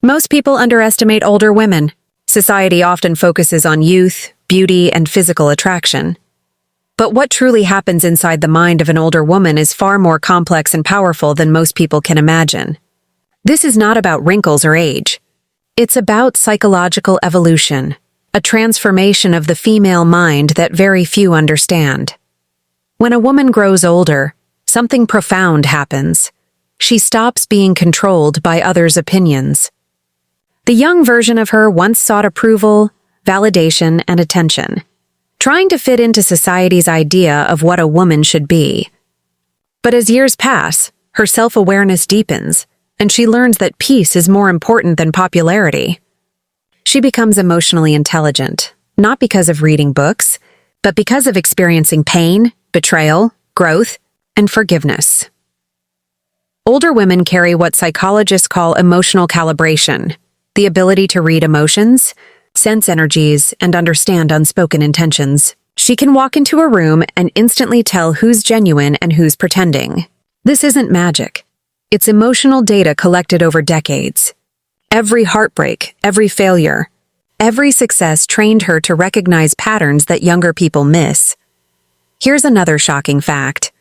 Most people underestimate older women. Society often focuses on youth, beauty, and physical attraction. But what truly happens inside the mind of an older woman is far more complex and powerful than most people can imagine. This is not about wrinkles or age. It's about psychological evolution, a transformation of the female mind that very few understand. When a woman grows older, something profound happens. She stops being controlled by others' opinions. The young version of her once sought approval, validation, and attention, trying to fit into society's idea of what a woman should be. But as years pass, her self-awareness deepens, and she learns that peace is more important than popularity. She becomes emotionally intelligent, not because of reading books, but because of experiencing pain, betrayal, growth, and forgiveness. Older women carry what psychologists call emotional calibration, the ability to read emotions, sense energies, and understand unspoken intentions. She can walk into a room and instantly tell who's genuine and who's pretending. This isn't magic. It's emotional data collected over decades. Every heartbreak, every failure, every success trained her to recognize patterns that younger people miss. Here's another shocking fact.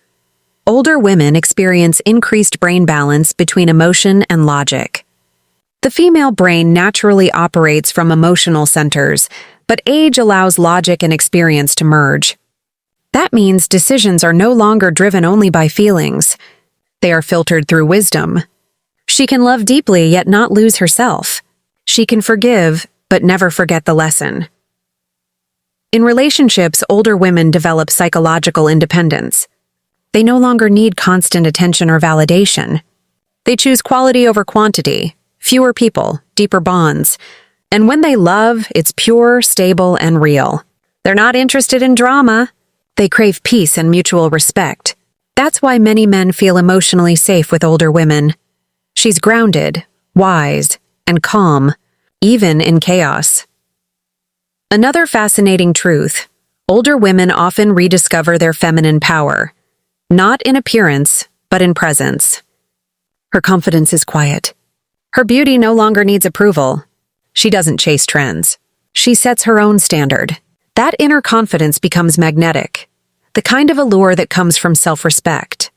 Older women experience increased brain balance between emotion and logic. The female brain naturally operates from emotional centers, but age allows logic and experience to merge. That means decisions are no longer driven only by feelings. They are filtered through wisdom. She can love deeply yet not lose herself. She can forgive but never forget the lesson. In relationships, older women develop psychological independence. They no longer need constant attention or validation. They choose quality over quantity, fewer people, deeper bonds. And when they love, it's pure, stable, and real. They're not interested in drama. They crave peace and mutual respect. That's why many men feel emotionally safe with older women. She's grounded, wise, and calm, even in chaos. Another fascinating truth: older women often rediscover their feminine power, not in appearance, but in presence. Her confidence is quiet. Her beauty no longer needs approval. She doesn't chase trends. She sets her own standard. That inner confidence becomes magnetic, the kind of allure that comes from self-respect.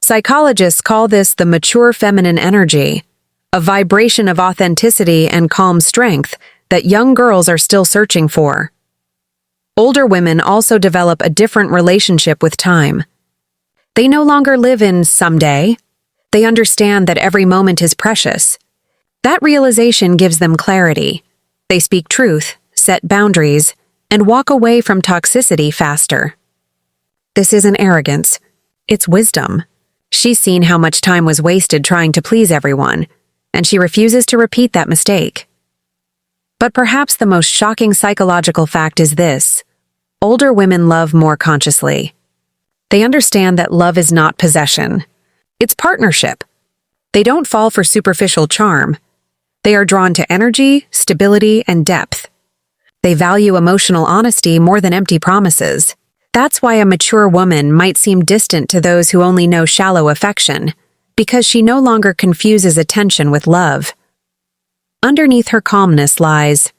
Psychologists call this the mature feminine energy, a vibration of authenticity and calm strength that young girls are still searching for. Older women also develop a different relationship with time. They no longer live in someday. They understand that every moment is precious. That realization gives them clarity. They speak truth, set boundaries, and walk away from toxicity faster. This isn't arrogance. It's wisdom. She's seen how much time was wasted trying to please everyone, and she refuses to repeat that mistake. But perhaps the most shocking psychological fact is this: older women love more consciously. They understand that love is not possession. It's partnership. They don't fall for superficial charm. They are drawn to energy, stability, and depth. They value emotional honesty more than empty promises. That's why a mature woman might seem distant to those who only know shallow affection, because she no longer confuses attention with love. Underneath her calmness lies.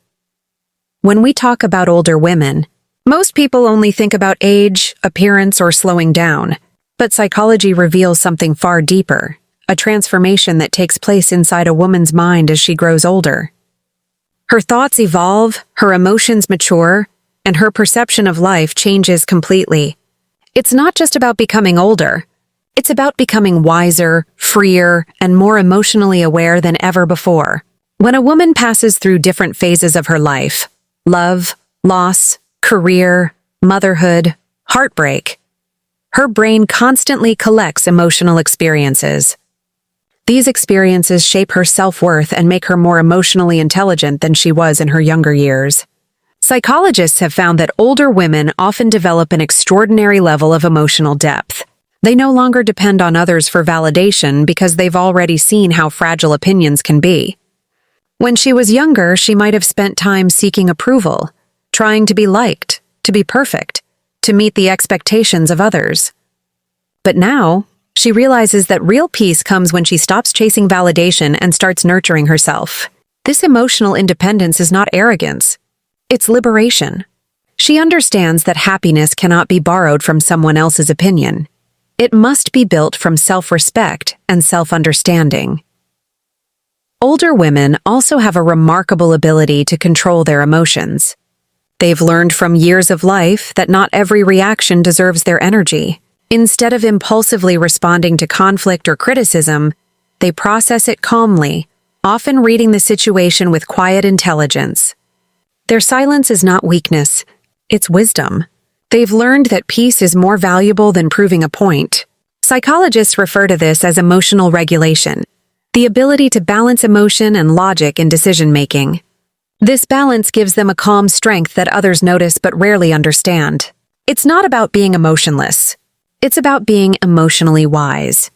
When we talk about older women, most people only think about age, appearance, or slowing down. But psychology reveals something far deeper, a transformation that takes place inside a woman's mind as she grows older. Her thoughts evolve, her emotions mature, and her perception of life changes completely. It's not just about becoming older. It's about becoming wiser, freer, and more emotionally aware than ever before. When a woman passes through different phases of her life, love, loss, career, motherhood, heartbreak, her brain constantly collects emotional experiences. These experiences shape her self-worth and make her more emotionally intelligent than she was in her younger years. Psychologists have found that older women often develop an extraordinary level of emotional depth. They no longer depend on others for validation because they've already seen how fragile opinions can be. When she was younger, she might have spent time seeking approval, trying to be liked, to be perfect, to meet the expectations of others. But now, She realizes that real peace comes when she stops chasing validation and starts nurturing herself. This emotional independence is not arrogance. It's liberation. She understands that happiness cannot be borrowed from someone else's opinion. It must be built from self-respect and self-understanding. Older women also have a remarkable ability to control their emotions. They've learned from years of life that not every reaction deserves their energy. Instead of impulsively responding to conflict or criticism, they process it calmly, often reading the situation with quiet intelligence. Their silence is not weakness, it's wisdom. They've learned that peace is more valuable than proving a point. Psychologists refer to this as emotional regulation, the ability to balance emotion and logic in decision-making. This balance gives them a calm strength that others notice but rarely understand. It's not about being emotionless. It's about being emotionally wise.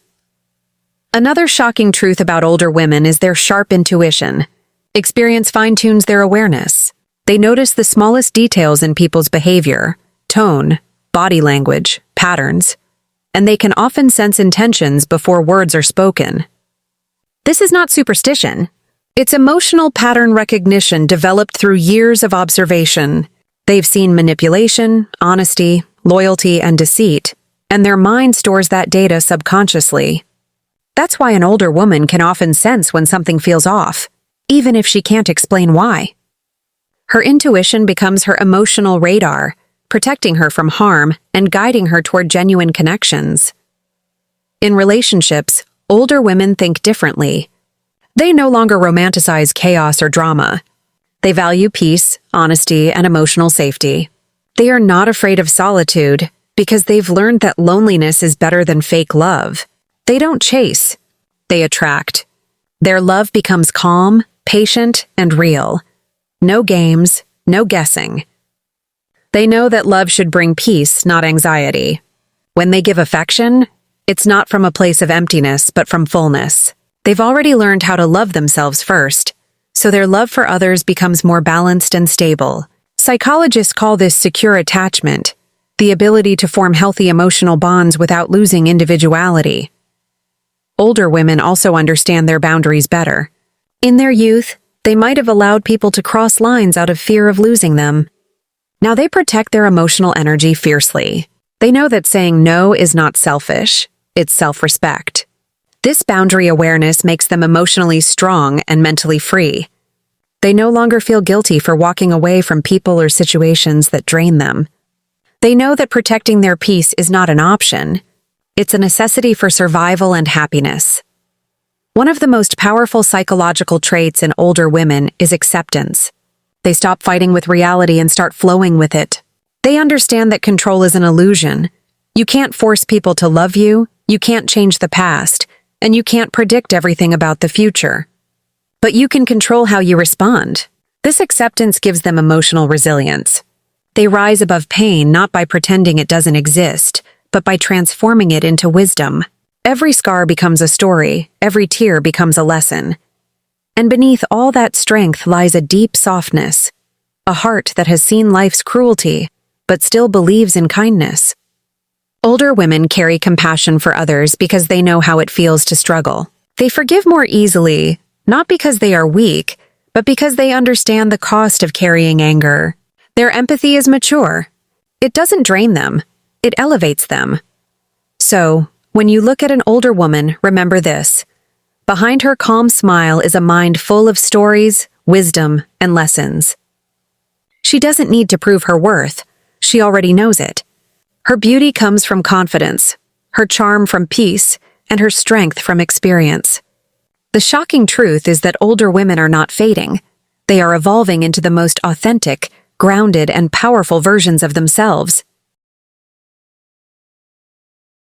Another shocking truth about older women is their sharp intuition. Experience fine-tunes their awareness. They notice the smallest details in people's behavior, tone, body language, patterns, and they can often sense intentions before words are spoken. This is not superstition. It's emotional pattern recognition developed through years of observation. They've seen manipulation, honesty, loyalty, and deceit, and their mind stores that data subconsciously. That's why an older woman can often sense when something feels off, even if she can't explain why. Her intuition becomes her emotional radar, protecting her from harm and guiding her toward genuine connections. In relationships, older women think differently. They no longer romanticize chaos or drama. They value peace, honesty, and emotional safety. They are not afraid of solitude because they've learned that loneliness is better than fake love. They don't chase. They attract. Their love becomes calm, patient, and real. No games, no guessing. They know that love should bring peace, not anxiety. When they give affection, it's not from a place of emptiness, but from fullness. They've already learned how to love themselves first, so their love for others becomes more balanced and stable. Psychologists call this secure attachment, the ability to form healthy emotional bonds without losing individuality. Older women also understand their boundaries better. In their youth, they might have allowed people to cross lines out of fear of losing them. Now they protect their emotional energy fiercely. They know that saying no is not selfish, it's self-respect. This boundary awareness makes them emotionally strong and mentally free. They no longer feel guilty for walking away from people or situations that drain them. They know that protecting their peace is not an option. It's a necessity for survival and happiness. One of the most powerful psychological traits in older women is acceptance. They stop fighting with reality and start flowing with it. They understand that control is an illusion. You can't force people to love you, you can't change the past, and you can't predict everything about the future. But you can control how you respond. This acceptance gives them emotional resilience. They rise above pain not by pretending it doesn't exist, but by transforming it into wisdom. Every scar becomes a story, every tear becomes a lesson. And beneath all that strength lies a deep softness, a heart that has seen life's cruelty, but still believes in kindness. Older women carry compassion for others because they know how it feels to struggle. They forgive more easily, not because they are weak, but because they understand the cost of carrying anger. Their empathy is mature. It doesn't drain them, it elevates them. So, when you look at an older woman, remember this. Behind her calm smile is a mind full of stories, wisdom, and lessons. She doesn't need to prove her worth. She already knows it. Her beauty comes from confidence, her charm from peace, and her strength from experience. The shocking truth is that older women are not fading. They are evolving into the most authentic, grounded, and powerful versions of themselves.